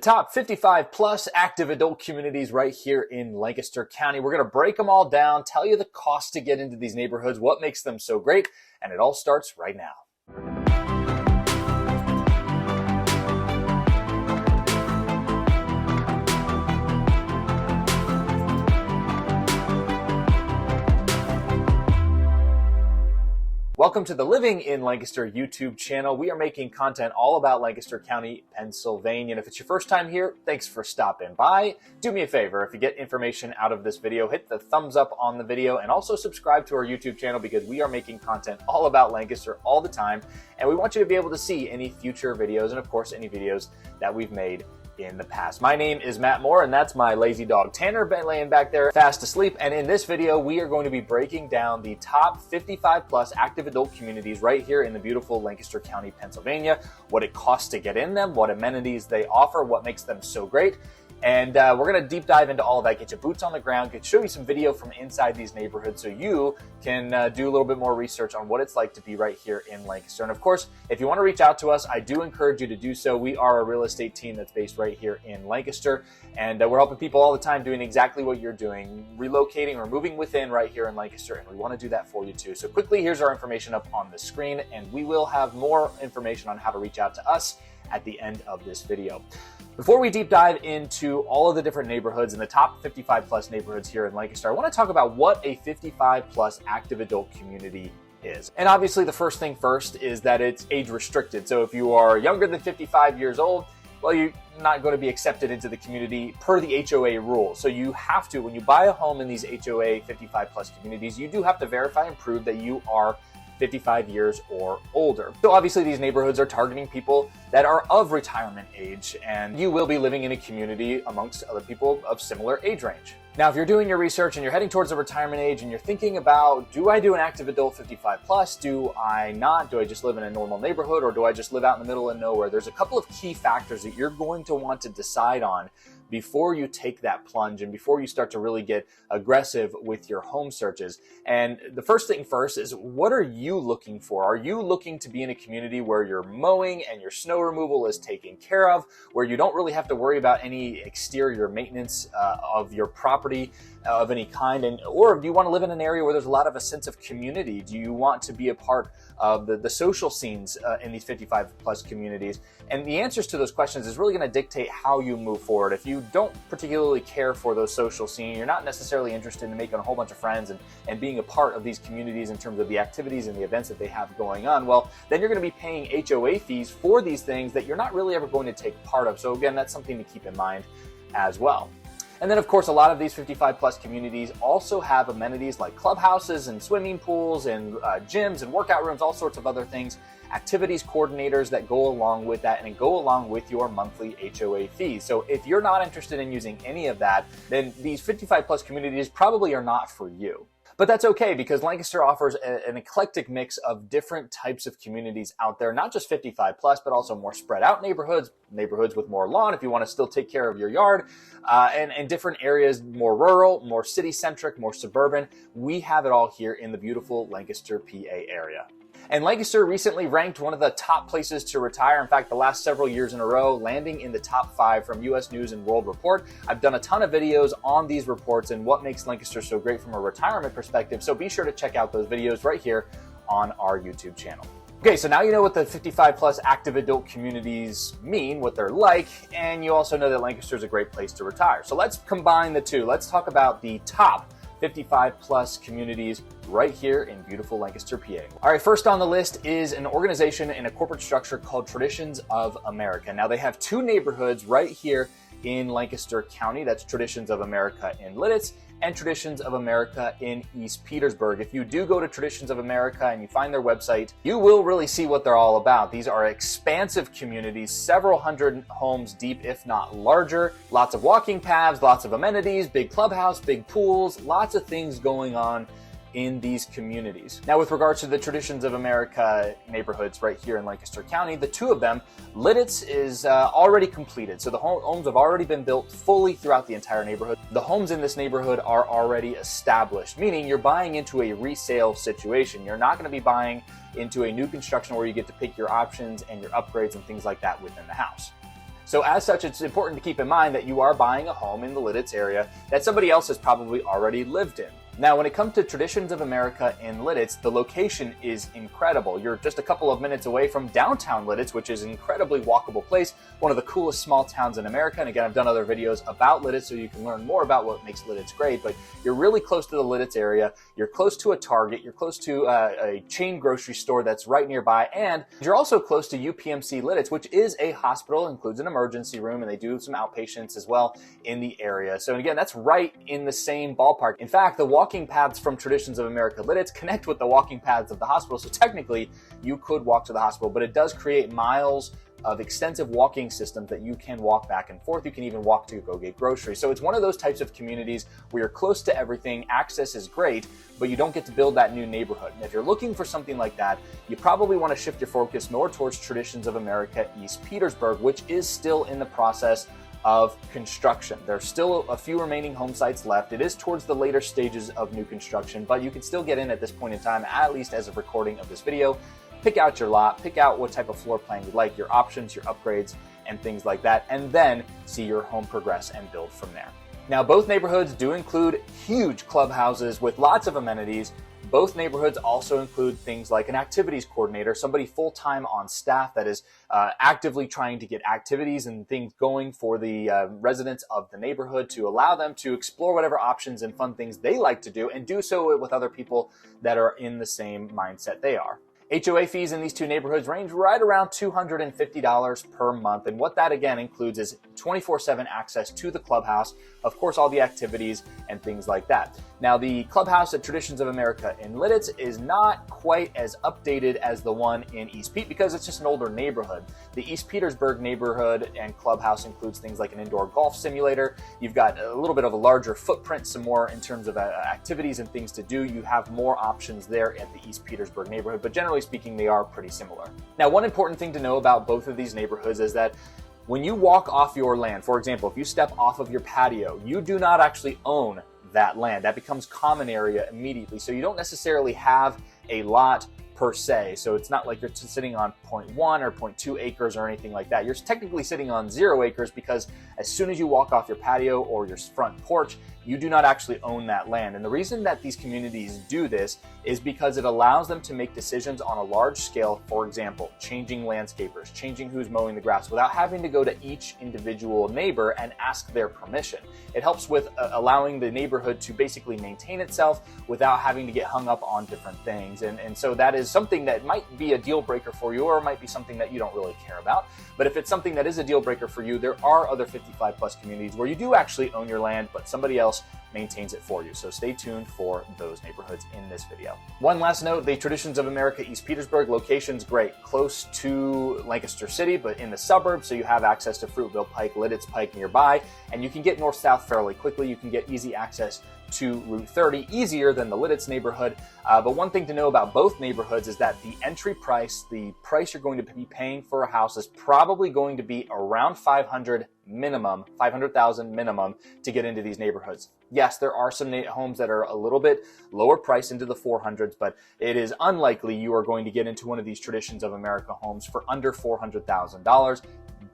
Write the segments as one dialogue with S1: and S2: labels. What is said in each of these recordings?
S1: Top 55 plus active adult communities right here in Lancaster County. We're going to break them all down, tell you the cost to get into these neighborhoods, what makes them so great, and it all starts right now. Welcome to the Living in Lancaster YouTube channel. We are making content all about Lancaster County, Pennsylvania. And if it's your first time here, thanks for stopping by. Do me a favor, if you get information out of this video, hit the thumbs up on the video and also subscribe to our YouTube channel because we are making content all about Lancaster all the time. And we want you to be able to see any future videos and of course any videos that we've made in the past. My name is Matt Moore and that's my lazy dog Tanner laying back there fast asleep. And in this video, we are going to be breaking down the top 55 plus active adult communities right here in the beautiful Lancaster County, Pennsylvania, what it costs to get in them, what amenities they offer, what makes them so great. And we're going to deep dive into all of that, get you boots on the ground, show you some video from inside these neighborhoods so you can do a little bit more research on what it's like to be right here in Lancaster. And of course, if you want to reach out to us, I do encourage you to do so. We are a real estate team that's based right here in Lancaster, and we're helping people all the time doing exactly what you're doing, relocating or moving within right here in Lancaster, and we want to do that for you too. So quickly, here's our information up on the screen, and we will have more information on how to reach out to us at the end of this video. Before we deep dive into all of the different neighborhoods and the top 55 plus neighborhoods here in Lancaster, I want to talk about what a 55 plus active adult community is. And obviously the first thing first is that it's age restricted. So if you are younger than 55 years old, well, you're not going to be accepted into the community per the HOA rule. So you have to, when you buy a home in these HOA 55 plus communities, you do have to verify and prove that you are 55 years or older. So obviously these neighborhoods are targeting people that are of retirement age, and you will be living in a community amongst other people of similar age range. Now, if you're doing your research and you're heading towards a retirement age and you're thinking about, do I do an active adult 55 plus? Do I not? Do I just live in a normal neighborhood or do I just live out in the middle of nowhere? There's a couple of key factors that you're going to want to decide on before you take that plunge and before you start to really get aggressive with your home searches. And the first thing first is, what are you looking for? Are you looking to be in a community where your mowing and your snow removal is taken care of, where you don't really have to worry about any exterior maintenance of your property of any kind? And or do you want to live in an area where there's a lot of a sense of community? Do you want to be a part of the social scenes in these 55 plus communities? And the answers to those questions is really going to dictate how you move forward. If you don't particularly care for those social scenes, you're not necessarily interested in making a whole bunch of friends and being a part of these communities in terms of the activities and the events that they have going on, well, then you're going to be paying HOA fees for these things that you're not really ever going to take part of. So again, that's something to keep in mind as well. And then, of course, a lot of these 55 plus communities also have amenities like clubhouses and swimming pools and gyms and workout rooms, all sorts of other things, activities coordinators that go along with that and go along with your monthly HOA fees. So if you're not interested in using any of that, then these 55 plus communities probably are not for you. But that's okay, because Lancaster offers an eclectic mix of different types of communities out there, not just 55 plus, but also more spread out neighborhoods with more lawn if you want to still take care of your yard, and different areas, more rural, more city centric, more suburban. We have it all here in the beautiful Lancaster, PA area. And Lancaster recently ranked one of the top places to retire. In fact, the last several years in a row, landing in the top 5 from US News and World Report. I've done a ton of videos on these reports and what makes Lancaster so great from a retirement perspective. So be sure to check out those videos right here on our YouTube channel. Okay, so now you know what the 55 plus active adult communities mean, what they're like, and you also know that Lancaster is a great place to retire. So let's combine the two. Let's talk about the top 55 plus communities right here in beautiful Lancaster, PA. All right, first on the list is an organization in a corporate structure called Traditions of America. Now they have 2 neighborhoods right here in Lancaster County. That's Traditions of America in Lititz and Traditions of America in East Petersburg. If you do go to Traditions of America and you find their website, you will really see what they're all about. These are expansive communities, several hundred homes deep, if not larger. Lots of walking paths, lots of amenities, big clubhouse, big pools, lots of things going on in these communities. Now, with regards to the Traditions of America neighborhoods right here in Lancaster County, the 2 of them, Lititz is already completed. So the homes have already been built fully throughout the entire neighborhood. The homes in this neighborhood are already established, meaning you're buying into a resale situation. You're not going to be buying into a new construction where you get to pick your options and your upgrades and things like that within the house. So as such, it's important to keep in mind that you are buying a home in the Lititz area that somebody else has probably already lived in. Now, when it comes to Traditions of America in Lititz, the location is incredible. You're just a couple of minutes away from downtown Lititz, which is an incredibly walkable place, one of the coolest small towns in America. And again, I've done other videos about Lititz, so you can learn more about what makes Lititz great. But you're really close to the Lititz area. You're close to a Target. You're close to a chain grocery store that's right nearby. And you're also close to UPMC Lititz, which is a hospital, includes an emergency room, and they do some outpatients as well in the area. So again, that's right in the same ballpark. In fact, the walking paths from Traditions of America Lititz connect with the walking paths of the hospital. So technically, you could walk to the hospital, but it does create miles of extensive walking systems that you can walk back and forth. You can even walk to go get groceries. So it's one of those types of communities where you're close to everything, access is great, but you don't get to build that new neighborhood. And if you're looking for something like that, you probably want to shift your focus more towards Traditions of America East Petersburg, which is still in the process of construction. There's still a few remaining home sites left. It is towards the later stages of new construction, but you can still get in at this point in time, at least as of recording of this video. Pick out your lot, pick out what type of floor plan you'd like, your options, your upgrades, and things like that, and then see your home progress and build from there. Now, both neighborhoods do include huge clubhouses with lots of amenities. Both neighborhoods also include things like an activities coordinator, somebody full-time on staff that is actively trying to get activities and things going for the residents of the neighborhood to allow them to explore whatever options and fun things they like to do and do so with other people that are in the same mindset they are. HOA fees in these two neighborhoods range right around $250 per month. And what that again includes is 24/7 access to the clubhouse, of course, all the activities and things like that. Now, the clubhouse at Traditions of America in Lititz is not quite as updated as the one in East Pete because it's just an older neighborhood. The East Petersburg neighborhood and clubhouse includes things like an indoor golf simulator. You've got a little bit of a larger footprint, some more in terms of activities and things to do. You have more options there at the East Petersburg neighborhood, but generally speaking, they are pretty similar. Now, one important thing to know about both of these neighborhoods is that when you walk off your land, for example, if you step off of your patio, you do not actually own that land. That becomes common area immediately. So you don't necessarily have a lot per se. So it's not like you're sitting on 0.1 or 0.2 acres or anything like that. You're technically sitting on 0 acres because as soon as you walk off your patio or your front porch, you do not actually own that land. And the reason that these communities do this is because it allows them to make decisions on a large scale. For example, changing landscapers, changing who's mowing the grass without having to go to each individual neighbor and ask their permission. It helps with allowing the neighborhood to basically maintain itself without having to get hung up on different things. And so that is something that might be a deal breaker for you, or it might be something that you don't really care about. But if it's something that is a deal breaker for you, there are other 55 plus communities where you do actually own your land, but somebody else maintains it for you. So stay tuned for those neighborhoods in this video. One last note, the Traditions of America East Petersburg location's great. Close to Lancaster City, but in the suburbs, so you have access to Fruitville Pike, Lititz Pike nearby, and you can get north-south fairly quickly. You can get easy access to Route 30, easier than the Lititz neighborhood. But one thing to know about both neighborhoods is that the entry price, the price you're going to be paying for a house is probably going to be around $500,000 minimum to get into these neighborhoods. Yes, there are some homes that are a little bit lower price into the 400s, but it is unlikely you are going to get into one of these Traditions of America homes for under $400,000.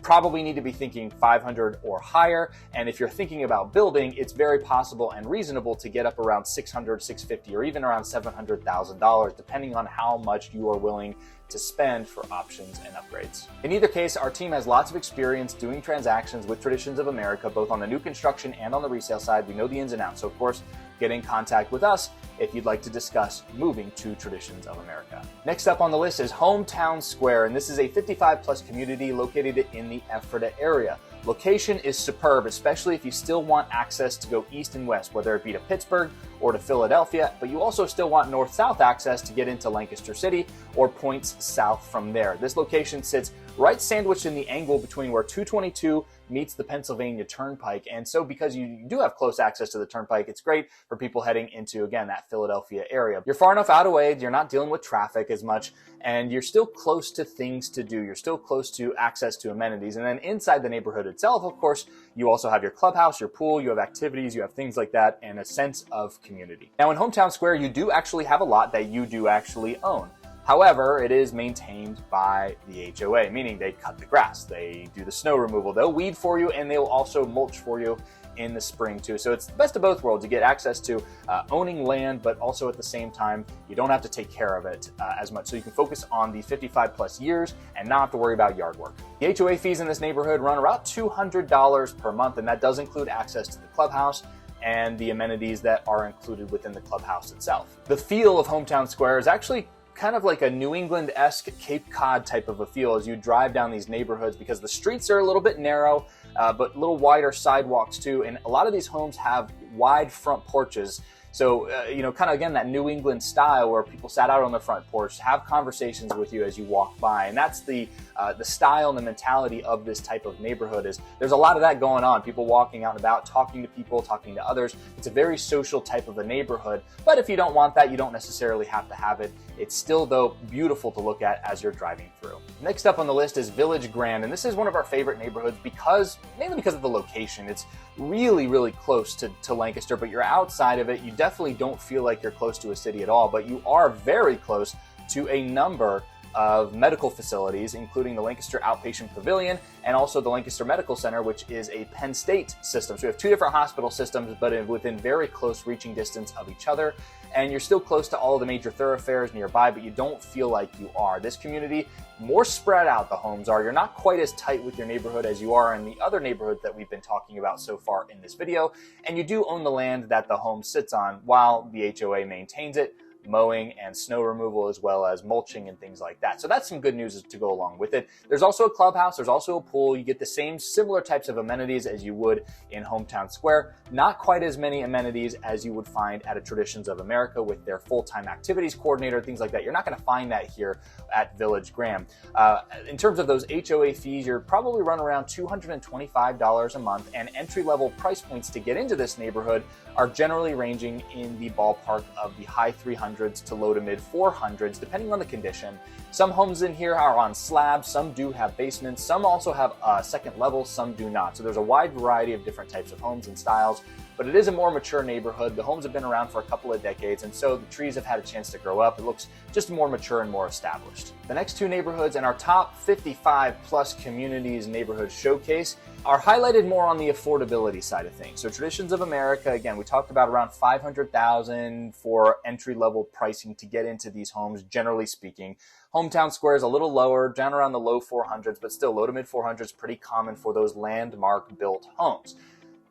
S1: Probably need to be thinking 500 or higher. And if you're thinking about building, it's very possible and reasonable to get up around 600, 650, or even around $700,000, depending on how much you are willing to spend for options and upgrades. In either case, our team has lots of experience doing transactions with Traditions of America, both on the new construction and on the resale side. We know the ins and outs. So of course, get in contact with us if you'd like to discuss moving to Traditions of America. Next up on the list is Hometown Square, and this is a 55 plus community located in the Ephrata area. Location is superb, especially if you still want access to go east and west, whether it be to Pittsburgh or to Philadelphia, but you also still want north-south access to get into Lancaster City or points south from there. This location sits right sandwiched in the angle between where 222 meets the Pennsylvania Turnpike. And so because you do have close access to the Turnpike, it's great for people heading into, again, that Philadelphia area. You're far enough out of the way, you're not dealing with traffic as much, and you're still close to things to do. You're still close to access to amenities. And then inside the neighborhood itself, of course, you also have your clubhouse, your pool, you have activities, you have things like that, and a sense of community. Now in Hometown Square, you do actually have a lot that you do actually own. However, it is maintained by the HOA, meaning they cut the grass, they do the snow removal, they'll weed for you, and they'll also mulch for you in the spring too. So it's the best of both worlds. You get access to owning land, but also at the same time, you don't have to take care of it as much. So you can focus on the 55+ years and not have to worry about yard work. The HOA fees in this neighborhood run about $200 per month, and that does include access to the clubhouse and the amenities that are included within the clubhouse itself. The feel of Hometown Square is actually kind of like a New England-esque Cape Cod type of a feel as you drive down these neighborhoods, because the streets are a little bit narrow, but a little wider sidewalks too. And a lot of these homes have wide front porches. So, kind of again, that New England style where people sat out on the front porch, have conversations with you as you walk by. And that's the style and the mentality of this type of neighborhood. Is there's a lot of that going on. People walking out and about, talking to people, talking to others. It's a very social type of a neighborhood. But if you don't want that, you don't necessarily have to have it. It's still, though, beautiful to look at as you're driving through. Next up on the list is Village Grande. And this is one of our favorite neighborhoods mainly because of the location. It's really, really close to Lancaster, but you're outside of it. You definitely don't feel like you're close to a city at all, but you are very close to a number of medical facilities, including the Lancaster Outpatient Pavilion and also the Lancaster Medical Center, which is a Penn State system. So we have two different hospital systems, but within very close reaching distance of each other. And you're still close to all of the major thoroughfares nearby, but you don't feel like you are. This community, more spread out the homes are. You're not quite as tight with your neighborhood as you are in the other neighborhood that we've been talking about so far in this video. And you do own the land that the home sits on while the HOA maintains it, mowing and snow removal, as well as mulching and things like that. So that's some good news to go along with it. There's also a clubhouse, there's also a pool. You get the same similar types of amenities as you would in Hometown Square. Not quite as many amenities as you would find at a Traditions of America with their full-time activities coordinator, things like that. You're not going to find that here at Village Grande. In terms of those HOA fees, you're probably run around $225 a month, and entry-level price points to get into this neighborhood are generally ranging in the ballpark of the high 300s to low to mid 400s, depending on the condition. Some homes in here are on slabs, some do have basements, some also have a second level, some do not. So there's a wide variety of different types of homes and styles, but it is a more mature neighborhood. The homes have been around for a couple of decades, and so the trees have had a chance to grow up. It looks just more mature and more established. The next two neighborhoods in our top 55+ communities neighborhood showcase are highlighted more on the affordability side of things. So Traditions of America, again, we talked about around $500,000 for entry-level pricing to get into these homes, generally speaking. Hometown Square is a little lower, down around the low 400s, but still low to mid 400s, pretty common for those landmark built homes.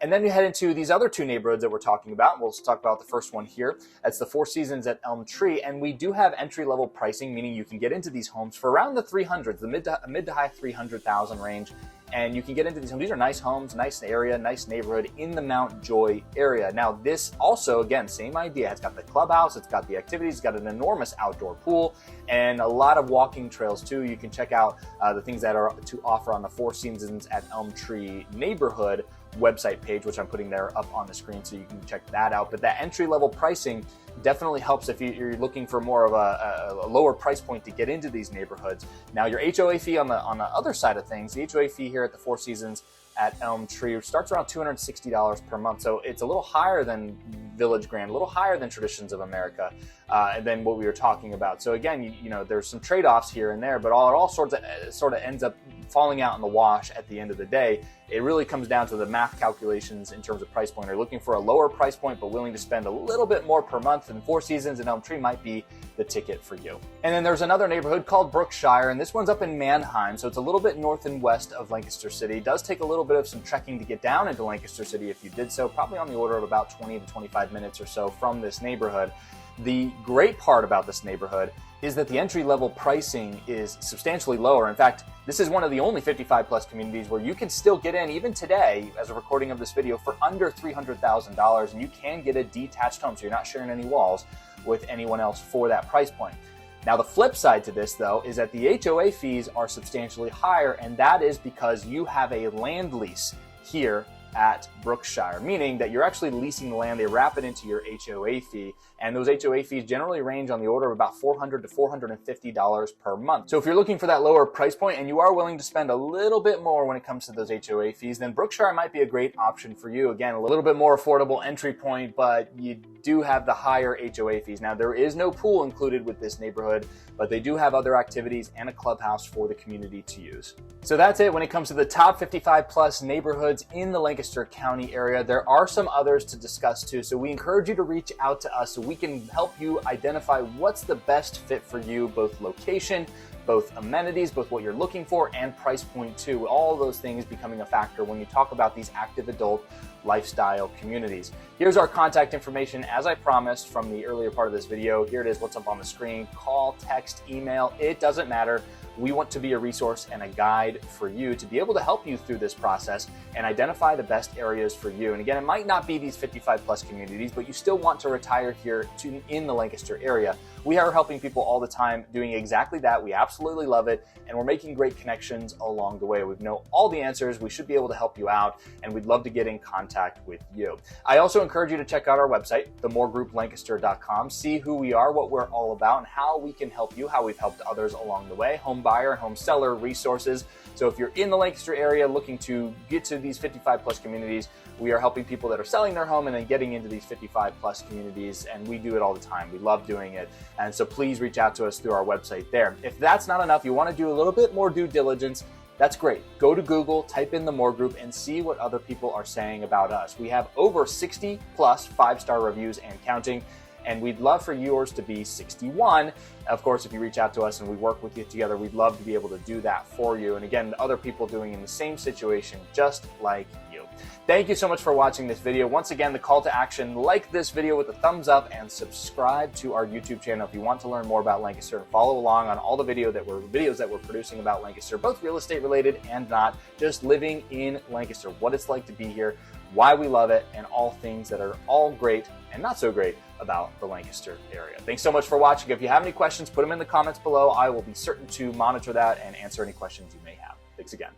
S1: And then you head into these other two neighborhoods that we're talking about. We'll talk about the first one here. That's the Four Seasons at Elm Tree. And we do have entry-level pricing, meaning you can get into these homes for around the 300s, the mid to high 300,000 range. And you can get into these homes. These are nice homes, nice area, nice neighborhood in the Mount Joy area. Now, this also, again, same idea. It's got the clubhouse, it's got the activities, it's got an enormous outdoor pool, and a lot of walking trails, too. You can check out the things that are to offer on the Four Seasons at Elm Tree neighborhood website page, which I'm putting there up on the screen, so you can check that out. But that entry-level pricing definitely helps if you're looking for more of a lower price point to get into these neighborhoods. Now, your HOA fee on the other side of things, the HOA fee here at the Four Seasons at Elm Tree starts around $260 per month. So it's a little higher than Village Grande, a little higher than Traditions of America, and then what we were talking about. So again, there's some trade-offs here and there, but it all sort of ends up falling out in the wash at the end of the day. It really comes down to the math calculations in terms of price point. You're looking for a lower price point, but willing to spend a little bit more per month, and Four Seasons and Elm Tree might be the ticket for you. And then there's another neighborhood called Brookshire, and this one's up in Manheim, so it's a little bit north and west of Lancaster City. It does take a little bit of some trekking to get down into Lancaster City if you did so, probably on the order of about 20 to 25 minutes or so from this neighborhood. The great part about this neighborhood is that the entry-level pricing is substantially lower. In fact, this is one of the only 55+ communities where you can still get in, even today, as a recording of this video, for under $300,000, and you can get a detached home, so you're not sharing any walls with anyone else for that price point. Now, the flip side to this, though, is that the HOA fees are substantially higher, and that is because you have a land lease here at Brookshire, meaning that you're actually leasing the land. They wrap it into your HOA fee, and those HOA fees generally range on the order of about $400 to $450 per month. So if you're looking for that lower price point and you are willing to spend a little bit more when it comes to those HOA fees, then Brookshire might be a great option for you. Again, a little bit more affordable entry point, but you do have the higher HOA fees. Now, there is no pool included with this neighborhood, but they do have other activities and a clubhouse for the community to use. So that's it when it comes to the top 55 plus neighborhoods in the Lancaster County area. There are some others to discuss too, so we encourage you to reach out to us so we can help you identify what's the best fit for you, both location, both amenities, both what you're looking for, and price point too. All those things becoming a factor when you talk about these active adult lifestyle communities. Here's our contact information as I promised from the earlier part of this video. Here it is, what's up on the screen. Call, text, email, it doesn't matter. We want to be a resource and a guide for you to be able to help you through this process and identify the best areas for you. And again, it might not be these 55 plus communities, but you still want to retire here in the Lancaster area. We are helping people all the time doing exactly that. We absolutely love it, and we're making great connections along the way. We know all the answers. We should be able to help you out, and we'd love to get in contact with you. I also encourage you to check out our website, themoregrouplancaster.com, see who we are, what we're all about, and how we can help you, how we've helped others along the way, home buyer and home seller resources. So if you're in the Lancaster area looking to get to these 55 plus communities, we are helping people that are selling their home and then getting into these 55 plus communities, and we do it all the time. We love doing it. And so please reach out to us through our website there. If that's not enough, you want to do a little bit more due diligence, that's great. Go to Google, type in the More Group, and see what other people are saying about us. We have over 60 plus 5-star reviews and counting, and we'd love for yours to be 61. Of course, if you reach out to us and we work with you together, we'd love to be able to do that for you. And again, other people doing in the same situation, just like you. Thank you so much for watching this video. Once again, the call to action, like this video with a thumbs up and subscribe to our YouTube channel if you want to learn more about Lancaster and follow along on all the videos that we're producing about Lancaster, both real estate related and not, just living in Lancaster, what it's like to be here, why we love it, and all things that are all great and not so great about the Lancaster area. Thanks so much for watching. If you have any questions, put them in the comments below. I will be certain to monitor that and answer any questions you may have. Thanks again.